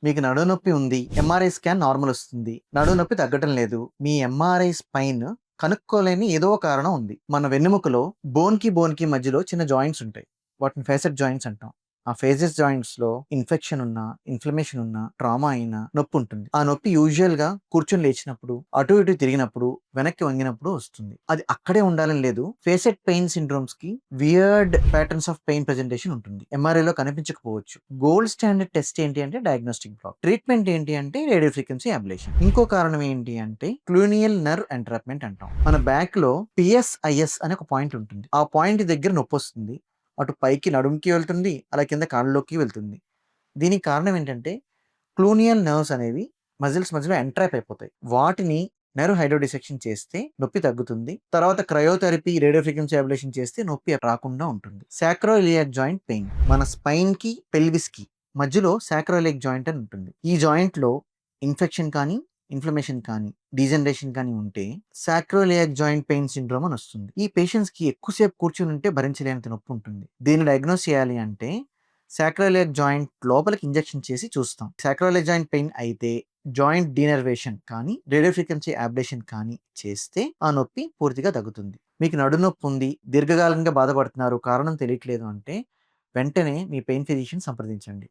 మీకు నడునొప్పి ఉంది. MRI scan normal వస్తుంది. నడునొప్పి తగ్గటం లేదు. మీ ఎంఆర్ఐ స్పైన్ కనుక్కోలేని ఏదో ఒక కారణం ఉంది. మన వెన్నెముకలో బోన్‌కి మధ్యలో చిన్న జాయింట్స్ ఉంటాయి. వాటిని ఫేసెట్ జాయింట్స్ అంటాం. ఆ ఫేసెస్ జాయింట్స్‌లో ఇన్ఫెక్షన్ ఉన్నా, ఇన్‌ఫ్లమేషన్ ఉన్నా, ట్రామా అయినా నొప్పుంటుంది. ఆ నొప్పి యూజువల్‌గా కూర్చొని లేచినప్పుడు, అటు ఇటు తిరిగినప్పుడు, వెనక్కి వంగినప్పుడు వస్తుంది. అది అక్కడే ఉండాలని లేదు. ఫేసెట్ పెయిన్ సిండ్రోమ్స్‌కి weird patterns of pain presentation ఉంటుంది. ఎంఆర్ఐలో కనిపించకపోవచ్చు. గోల్డ్ స్టాండర్డ్ టెస్ట్ ఏంటి అంటే డయాగ్నోస్టిక్ బ్లాక్. ట్రీట్మెంట్ ఏంటి అంటే రేడియో ఫ్రీక్వెన్సీ అబ్లేషన్. ఇంకో కారణం ఏంటి అంటే క్లూనియల్ నర్వ్ ఎంట్రాప్మెంట్ అంటాం. మన బ్యాక్‌లో పిఎస్ఐఎస్ అనే ఒక పాయింట్ ఉంటుంది. ఆ పాయింట్ దగ్గర నొప్పొస్తుంది. అటు పైకి నడుముకి వెళ్తుంది. అలా కింద కాళ్ళలోకి వెళ్తుంది. దీనికి కారణం ఏంటంటే క్లూనియల్ నర్వ్స్ అనేవి మజిల్స్ మధ్యలో ఎంట్రాప్ అయిపోతాయి. వాటిని నెర్వ్ హైడ్రో డిసెక్షన్ చేస్తే నొప్పి తగ్గుతుంది. తర్వాత క్రయోథెరపీ, రేడియో ఫ్రీక్వెన్సీ అబ్లేషన్ చేస్తే నొప్పి రాకుండా ఉంటుంది. సాక్రోఇలియాక్ జాయింట్ పెయిన్ మన స్పైన్‌కి, పెల్విస్‌కి మధ్యలో సాక్రోఇలియాక్ జాయింట్ అని ఉంటుంది. ఈ జాయింట్‌లో ఇన్ఫెక్షన్ కానీ, ఇన్‌ఫ్లమేషన్ కానీ, డీజనరేషన్ కానీ ఉంటే సాక్రోఇలియాక్ జాయింట్ పెయిన్ సిండ్రోమ్ అని వస్తుంది. ఈ పేషెంట్స్‌కి ఎక్కువ సేపు కూర్చొని ఉంటే భరించలేనంత నొప్పి ఉంటుంది. దీన్ని డయాగ్నోస్ చేయాలి అంటే సాక్రోఇలియాక్ జాయింట్ లోపలికి ఇంజెక్షన్ చేసి చూస్తాం. సాక్రోఇలియాక్ జాయింట్ పెయిన్ అయితే జాయింట్ డీనర్వేషన్ కానీ, రేడియో ఫ్రీక్వెన్సీ అబ్లేషన్ కానీ చేస్తే ఆ నొప్పి పూర్తిగా తగ్గుతుంది. మీకు నడునొప్పి ఉంది, దీర్ఘకాలంగా బాధపడుతున్నారు, కారణం తెలియట్లేదు అంటే వెంటనే మీ పెయిన్ ఫిజిషియన్ సంప్రదించండి.